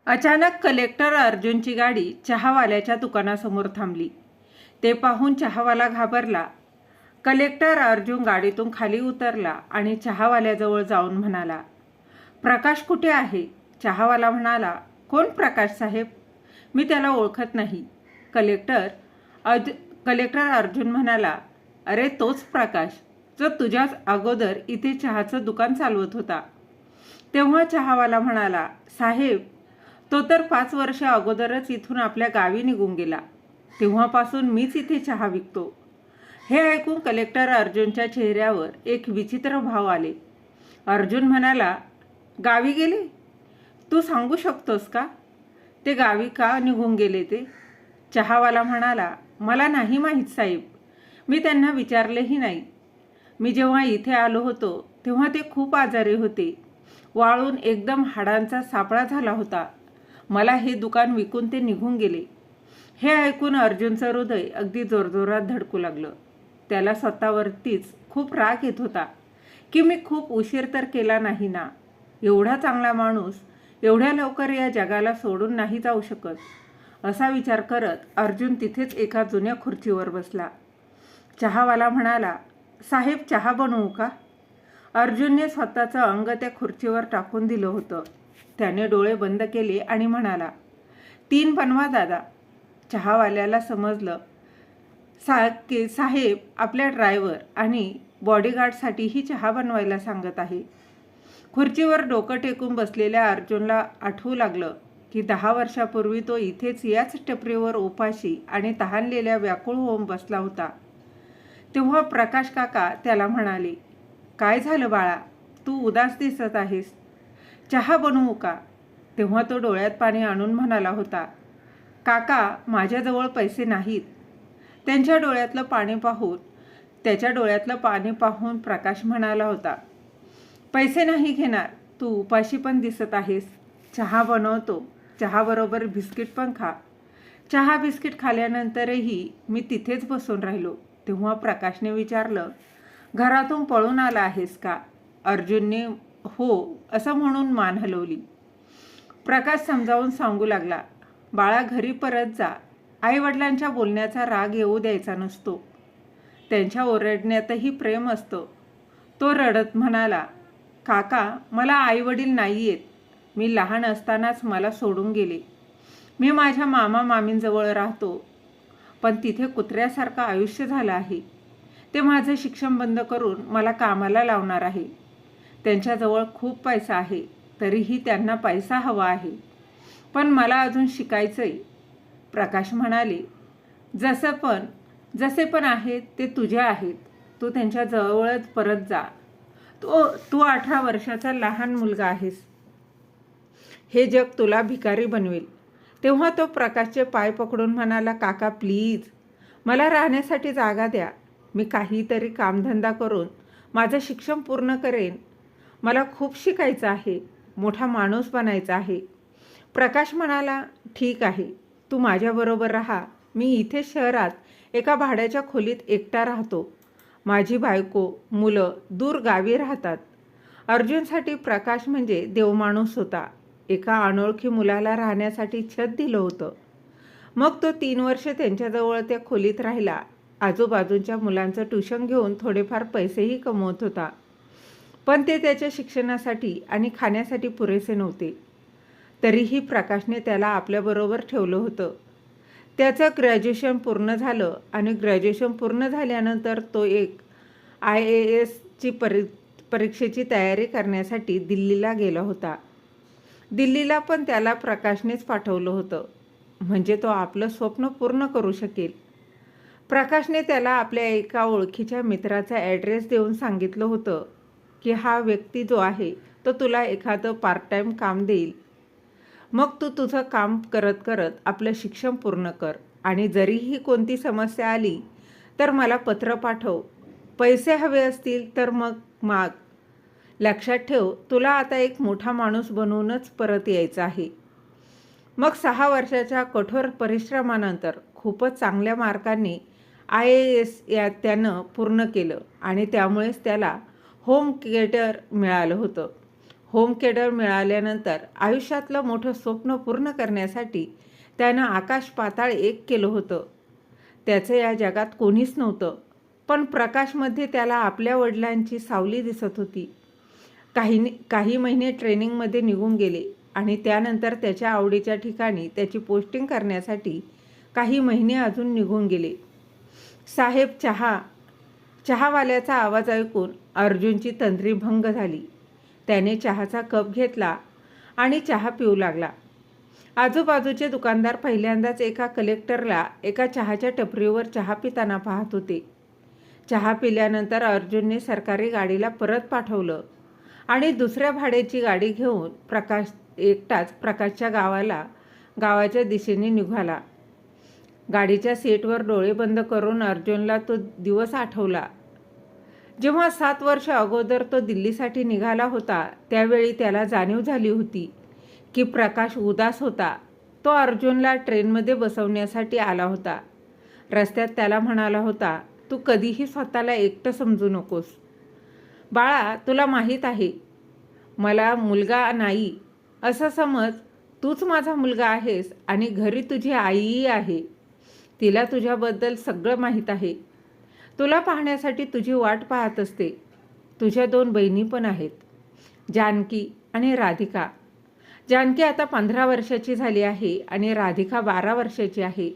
अचानक कलेक्टर अर्जुनची गाडी चहावाल्याच्या दुकानासमोर थांबली. ते पाहून चहावाला घाबरला. कलेक्टर अर्जुन गाडीतून खाली उतरला आणि चहावाल्याजवळ जाऊन म्हणाला, प्रकाश कुठे आहे? चहावाला म्हणाला, कोण प्रकाश साहेब? मी त्याला ओळखत नाही. कलेक्टर अर्जुन म्हणाला, अरे तोच प्रकाश जो तुझ्याच अगोदर इथे चहाचं दुकान चालवत होता. तेव्हा चहावाला म्हणाला, साहेब तो तर 5 वर्ष अगोदरच इथून आपल्या गावी निघून गेला. तेव्हापासून मीच इथे चहा विकतो. हे ऐकून कलेक्टर अर्जुनच्या चेहऱ्यावर एक विचित्र भाव आले. अर्जुन म्हणाला, गावी गेले? तू सांगू शकतोस का ते गावी का निघून गेले ते? चहावाला म्हणाला, मला नाही माहीत साहेब. मी त्यांना विचारलेही नाही. मी जेव्हा इथे आलो होतो तेव्हा ते खूप आजारी होते. वाळून एकदम हाडांचा सापळा झाला होता. मला हे दुकान विकून ते निघून गेले. हे ऐकून अर्जुनचं हृदय अगदी जोरजोरात धडकू लागलं. त्याला स्वतःवरतीच खूप राग येत होता की मी खूप उशीर तर केला नाही ना. एवढा चांगला माणूस एवढ्या लवकर या जगाला सोडून नाही जाऊ शकत. असा विचार करत अर्जुन तिथेच एका जुन्या खुर्चीवर बसला. चहावाला म्हणाला, साहेब चहा बनवू का? अर्जुनने स्वतःचं अंग त्या खुर्चीवर टाकून दिलं होतं. त्याने डोळे बंद केले आणि म्हणाला, 3 बनवा दादा. चहावाल्याला समजलं की साहेब आपल्या ड्रायव्हर आणि बॉडीगार्डसाठीही चहा बनवायला सांगत आहे. खुर्चीवर डोकं टेकून बसलेल्या अर्जुनला आठवू लागलं की 10 वर्षापूर्वी तो इथेच याच टपरीवर उपाशी आणि तहानलेल्या व्याकुळ होऊन बसला होता. तेव्हा प्रकाश काका त्याला म्हणाले, काय झालं बाळा, तू उदास दिसत आहेस. चहा बनवू का? तेव्हा तो डोळ्यात पाणी आणून म्हणाला होता, काका माझ्याजवळ पैसे नाहीत. त्याच्या डोळ्यातलं पाणी पाहून प्रकाश म्हणाला होता, पैसे नाही घेणार, तू उपाशी पण दिसत आहेस. चहा बनवतो, चहाबरोबर बिस्किट पण खा. चहा बिस्किट खाल्ल्यानंतरही मी तिथेच बसून राहिलो. तेव्हा प्रकाशने विचारलं, घरातून पळून आला आहेस का? अर्जुनने हो असं म्हणून मान हलवली. प्रकाश समजावून सांगू लागला, बाळा घरी परत जा. आईवडिलांच्या बोलण्याचा राग येऊ द्यायचा नसतो. त्यांच्या ओरडण्यातही प्रेम असतं. तो रडत म्हणाला, काका मला आईवडील नाही आहेत. मी लहान असतानाच मला सोडून गेले. मी माझ्या मामा मामींजवळ राहतो, पण तिथे कुत्र्यासारखं आयुष्य झालं आहे. ते माझं शिक्षण बंद करून मला कामाला लावणार आहे. त्यांच्याजवळ खूप पैसा आहे, तरीही त्यांना पैसा हवा आहे. पण मला अजून शिकायचंय. प्रकाश म्हणाले, जसे पण आहेत ते तुझे आहेत. तू त्यांच्याजवळच परत जा. तू 18 वर्षाचा लहान मुलगा आहेस. हे जग तुला भिकारी बनवेल. तेव्हा तो प्रकाशचे पाय पकडून म्हणाला, काका प्लीज मला राहण्यासाठी जागा द्या. मी काहीतरी कामधंदा करून माझं शिक्षण पूर्ण करेन. मला खूप शिकायचं आहे. मोठा माणूस बनायचा आहे. प्रकाश म्हणाला, ठीक आहे, तू माझ्याबरोबर राहा. मी इथे शहरात एका भाड्याच्या खोलीत एकटा राहतो. माझी बायको मुलं दूर गावी राहतात. अर्जुनसाठी प्रकाश म्हणजे देवमाणूस होता. एका अनोळखी मुलाला राहण्यासाठी छत दिलं होतं. मग तो 3 वर्ष त्यांच्याजवळ त्या खोलीत राहिला. आजूबाजूच्या मुलांचं ट्युशन घेऊन थोडेफार पैसेही कमवत होता. पण ते त्याच्या शिक्षणासाठी आणि खाण्यासाठी पुरेसे नव्हते. तरीही प्रकाशने त्याला आपल्याबरोबर ठेवलं होतं. त्याचं ग्रॅज्युएशन पूर्ण झालं आणि ग्रॅज्युएशन पूर्ण झाल्यानंतर तो एक IASची परीक्षेची तयारी करण्यासाठी दिल्लीला गेला होता. दिल्लीला पण त्याला प्रकाशनेच पाठवलं होतं, म्हणजे तो आपलं स्वप्न पूर्ण करू शकेल. प्रकाशने त्याला आपल्या एका ओळखीच्या मित्राचा ॲड्रेस देऊन सांगितलं होतं की हा व्यक्ती जो आहे तो तुला एखादं पार्ट टाईम काम देईल. मग तू तुझं काम करत करत आपलं शिक्षण पूर्ण कर आणि जरीही कोणती समस्या आली तर मला पत्र पाठव. पैसे हवे असतील तर मग माग. लक्षात ठेव, तुला आता एक मोठा माणूस बनवूनच परत यायचं आहे. मग 6 वर्षाच्या कठोर परिश्रमानंतर खूपच चांगल्या मार्कांनी IAS त्यानं पूर्ण केलं आणि त्यामुळेच त्याला होम थिएटर मिळालं होतं. होम केडर मिळाल्यानंतर आयुष्यातलं मोठं स्वप्न पूर्ण करण्यासाठी त्यानं आकाश पाताळ एक केलं होतं. त्याचं या जगात कोणीच नव्हतं, पण प्रकाशमध्ये त्याला आपल्या वडिलांची सावली दिसत होती. काही महिने ट्रेनिंगमध्ये निघून गेले आणि त्यानंतर त्याच्या आवडीच्या ठिकाणी त्याची पोस्टिंग करण्यासाठी काही महिने अजून निघून गेले. साहेब चहावाल्याचा आवाज ऐकून अर्जुनची तंद्री भंग झाली. त्याने चहाचा कप घेतला आणि चहा पिऊ लागला. आजूबाजूचे दुकानदार पहिल्यांदाच एका कलेक्टरला एका चहाच्या टपरीवर चहा पिताना पाहत होते. चहा पिल्यानंतर अर्जुनने सरकारी गाडीला परत पाठवलं आणि दुसऱ्या भाड्याची गाडी घेऊन प्रकाश एकटाच प्रकाशच्या गावाच्या दिशेने निघाला. गाडीच्या सीटवर डोळे बंद करून अर्जुनला तो दिवस आठवला जेव्हा 7 वर्ष अगोदर तो दिल्लीसाठी निघाला होता. त्यावेळी त्याला जाणीव झाली होती की प्रकाश उदास होता. तो अर्जुनला ट्रेनमध्ये बसवण्यासाठी आला होता. रस्त्यात त्याला म्हणाला होता, तू कधीही स्वतःला एकटं समजू नकोस. बाळा, तुला माहीत आहे मला मुलगा नाही असं समज. तूच माझा मुलगा आहेस आणि घरी तुझी आईही आहे. तिला तुझ्याबद्दल सगळं माहीत आहे. तुला पाहण्यासाठी तुझी वाट पाहत असते. तुझ्या 2 बहिणी पण आहेत, जानकी आणि राधिका. जानकी आता 15 वर्षाची झाली आहे आणि राधिका 12 वर्षाची आहे.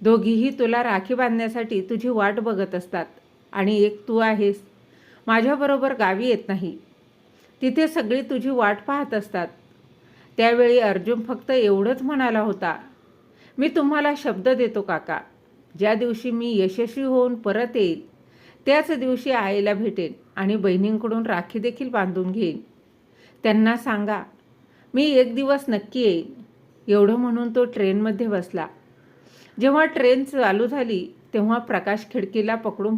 दोघीही तुला राखी बांधण्यासाठी तुझी वाट बघत असतात. आणि एक तू आहेस, माझ्याबरोबर गावी येत नाही. तिथे सगळी तुझी वाट पाहत असतात. त्यावेळी अर्जुन फक्त एवढंच म्हणाला होता, मी तुम्हाला शब्द देतो काका, ज्या दिवशी मी यशस्वी होऊन परत येईल त्याच दिवशी आईला भेटेन आणि बहिणींकडून राखी देखील बांधून घेईन. त्यांना सांगा मी एक दिवस नक्की येईन. एवढं म्हणून तो ट्रेनमध्ये बसला. जेव्हा ट्रेन चालू झाली तेव्हा प्रकाश खिडकीला पकडून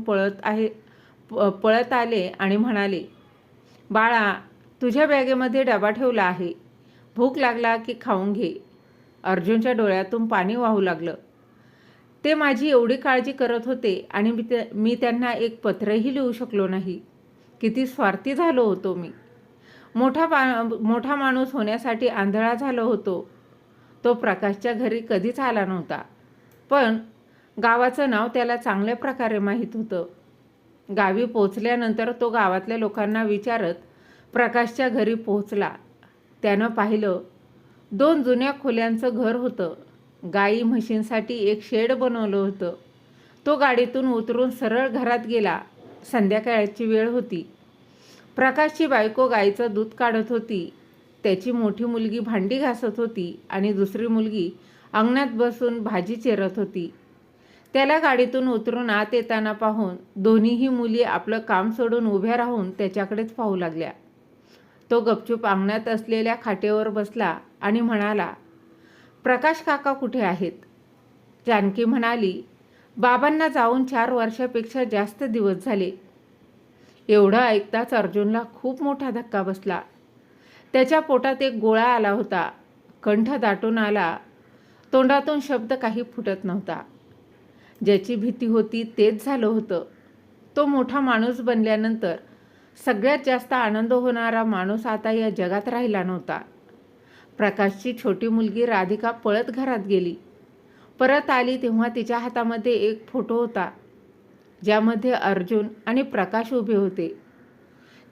पळत आले आणि म्हणाले, बाळा, तुझ्या बॅगेमध्ये डबा ठेवला आहे. भूक लागला की खाऊन घे. अर्जुनच्या डोळ्यातून पाणी वाहू लागलं. ते माझी एवढी काळजी करत होते आणि मी त्यांना एक पत्रही लिहू शकलो नाही. किती स्वार्थी झालो होतो मी. मोठा माणूस होण्यासाठी आंधळा झालो होतो. तो प्रकाशच्या घरी कधीच आला नव्हता, पण गावाचं नाव त्याला चांगल्या प्रकारे माहीत होतं. गावी पोचल्यानंतर तो गावातल्या लोकांना विचारत प्रकाशच्या घरी पोहोचला. त्यानं पाहिलं 2 जुन्या खोल्यांचं घर होतं. गाई म्हशींसाठी एक शेड बनवलं होतं. तो गाडीतून उतरून सरळ घरात गेला. संध्याकाळची वेळ होती. प्रकाशची बायको गाईचं दूध काढत होती. त्याची मोठी मुलगी भांडी घासत होती आणि दुसरी मुलगी अंगणात बसून भाजी चिरत होती. त्याला गाडीतून उतरून आत येताना पाहून दोन्हीही मुली आपलं काम सोडून उभ्या राहून त्याच्याकडेच पाहू लागल्या. तो गपचूप अंगणात असलेल्या खाटेवर बसला आणि म्हणाला, प्रकाश काका कुठे आहेत? जानकी म्हणाली, बाबांना जाऊन 4 वर्षापेक्षा जास्त दिवस झाले. एवढं ऐकताच अर्जुनला खूप मोठा धक्का बसला. त्याच्या पोटात एक गोळा आला होता. कंठ दाटून आला. तोंडातून शब्द काही फुटत नव्हता. ज्याची भीती होती तेच झालं होतं. तो मोठा माणूस बनल्यानंतर सगळ्यात जास्त आनंद होणारा माणूस आता या जगात राहिला नव्हता. प्रकाशची छोटी मुलगी राधिका पळत घरात गेली. परत आली तेव्हा तिच्या हातामध्ये एक फोटो होता, ज्यामध्ये अर्जुन आणि प्रकाश उभे होते.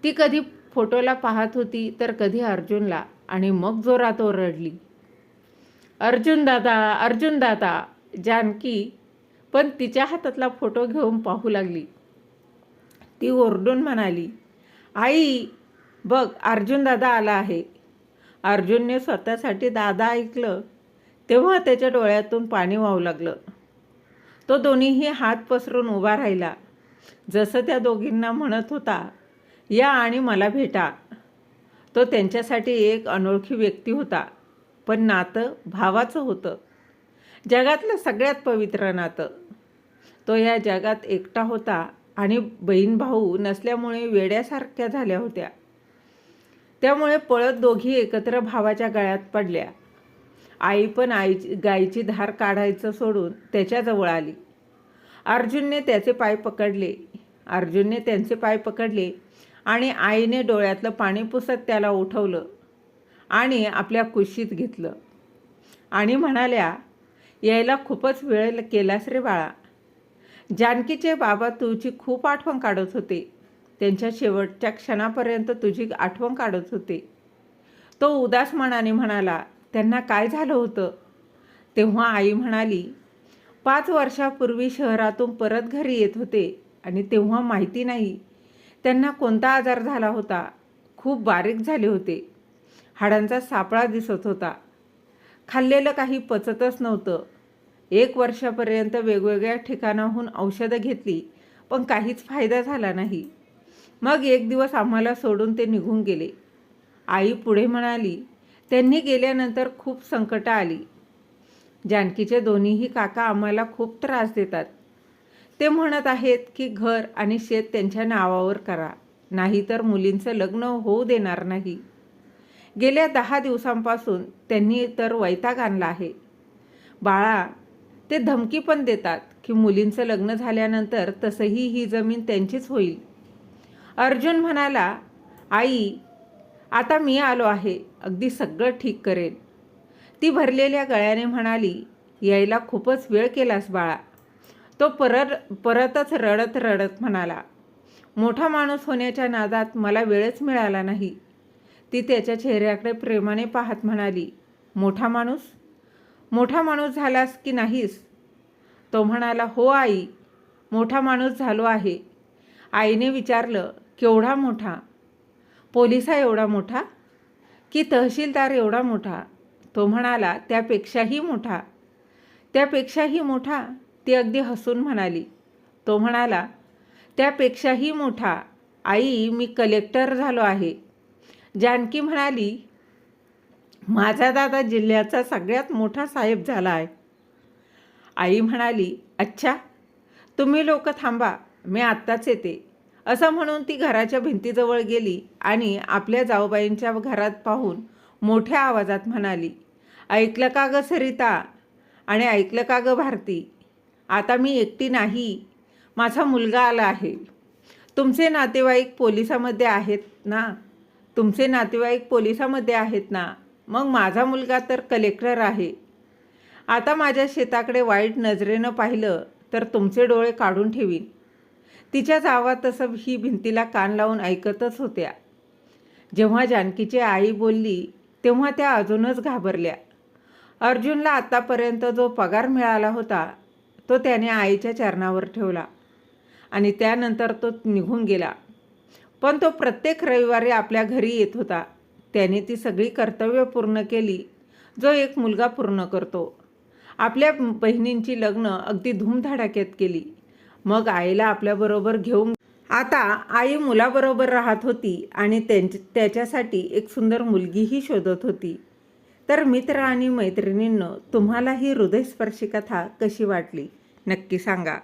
ती कधी फोटोला पाहत होती तर कधी अर्जुनला, आणि मग जोरात ओरडली, अर्जुन दादा, अर्जुन दादा. जानकी पण तिच्या हातातला फोटो घेऊन पाहू लागली. ती ओरडून म्हणाली, आई बघ, अर्जुन दादा आला आहे. अर्जुनने स्वतःसाठी दादा ऐकलं तेव्हा त्याच्या डोळ्यातून पाणी वाहू लागलं. तो दोन्हीही हात पसरून उभा राहिला, जसं त्या दोघींना म्हणत होता, या आणि मला भेटा. तो त्यांच्यासाठी एक अनोळखी व्यक्ती होता, पण नातं भावाचं होतं. जगातलं सगळ्यात पवित्र नातं. तो या जगात एकटा होता आणि बहीण भाऊ नसल्यामुळे वेड्यासारख्या झाल्या होत्या. त्यामुळे पळत दोघी एकत्र भावाच्या गळ्यात पडल्या. आई पण गायीची धार काढायचं सोडून त्याच्याजवळ आली. अर्जुनने त्यांचे पाय पकडले आणि आईने डोळ्यातलं पाणी पुसत त्याला उठवलं आणि आपल्या कुशीत घेतलं आणि म्हणाल्या, यायला खूपच वेळ केलास रे बाळा. जानकीचे बाबा तुझी खूप आठवण काढत होते. त्यांच्या शेवटच्या क्षणापर्यंत तुझी आठवण काढत होते. तो उदास मनाने म्हणाला, त्यांना काय झालं होतं? तेव्हा आई म्हणाली, 5 वर्षापूर्वी शहरातून परत घरी येत होते आणि तेव्हा माहिती नाही त्यांना कोणता आजार झाला होता. खूप बारीक झाले होते. हाडांचा सापळा दिसत होता. खाल्लेलं काही पचतच नव्हतं. 1 वर्षापर्यंत वेगवेगळ्या ठिकाणाहून औषधं घेतली, पण काहीच फायदा झाला नाही. मग एक दिवस आम्हाला सोडून ते निघून गेले. आई पुढे म्हणाली, त्यांनी गेल्यानंतर खूप संकटं आली. जानकीचे दोन्हीही काका आम्हाला खूप त्रास देतात. ते म्हणत आहेत की घर आणि शेत त्यांच्या नावावर करा, नाहीतर मुलींचं लग्न होऊ देणार नाही. गेल्या 10 दिवसांपासून त्यांनी तर वैताग आणला आहे. बाळा, ते धमकी पण देतात की मुलींचं लग्न झाल्यानंतर तसंही ही जमीन त्यांचीच होईल. अर्जुन म्हणाला, आई, आता मी आलो आहे, अगदी सगळं ठीक करेन. ती भरलेल्या गळ्याने म्हणाली, यायला खूपच वेळ केलास बाळा. तो परतच रडत रडत म्हणाला, मोठा माणूस होण्याच्या नादात मला वेळच मिळाला नाही. ती त्याच्या चेहऱ्याकडे प्रेमाने पाहत म्हणाली, मोठा माणूस? मोठा माणूस झालास की नाहीस? तो म्हणाला, हो आई, मोठा माणूस झालो आहे. आईने विचारलं, केवढा मोठा? पोलिसा एवढा मोठा की तहसीलदार एवढा मोठा? तो म्हणाला, त्यापेक्षाही मोठा. त्यापेक्षाही मोठा? ती अगदी हसून म्हणाली. तो म्हणाला, त्यापेक्षाही मोठा. आई, मी कलेक्टर झालो आहे. जानकी म्हणाली, माझा दादा जिल्ह्याचा सगळ्यात मोठा साहेब झाला आहे. आई म्हणाली, अच्छा, तुम्ही लोक थांबा, मी आत्ताच येते. असं म्हणून ती घराच्या भिंतीजवळ गेली आणि आपल्या जाऊबाईंच्या घरात पाहून मोठ्या आवाजात म्हणाली, ऐकलं का गं सरिता? आणि ऐकलं का गं भारती? आता मी एकटी नाही, माझा मुलगा आला आहे. तुमचे नातेवाईक पोलिसामध्ये आहेत ना? तुमचे नातेवाईक पोलिसामध्ये आहेत ना? मग माझा मुलगा तर कलेक्टर आहे. आता माझ्या शेताकडे वाईट नजरेनं पाहिलं तर तुमचे डोळे काढून ठेवीन. तिच्या जावा तसं ही भिंतीला कान लावून ऐकतच होत्या. जेव्हा जानकीची आई बोलली तेव्हा त्या अजूनच घाबरल्या. अर्जुनला आत्तापर्यंत जो पगार मिळाला होता तो त्याने आईच्या चरणावर ठेवला आणि त्यानंतर तो निघून गेला. पण तो प्रत्येक रविवारी आपल्या घरी येत होता. त्याने ती सगळी कर्तव्य पूर्ण केली जो एक मुलगा पूर्ण करतो. आपल्या बहिणींची लग्न अगदी धूमधडाक्यात केली. मग आईला आपल्याबरोबर घेऊन आता आई मुलाबरोबर राहत होती आणि त्याच्यासाठी एक सुंदर मुलगीही शोधत होती. तर मित्र आणि मैत्रिणींनो, तुम्हाला ही हृदयस्पर्शी कथा कशी वाटली नक्की सांगा.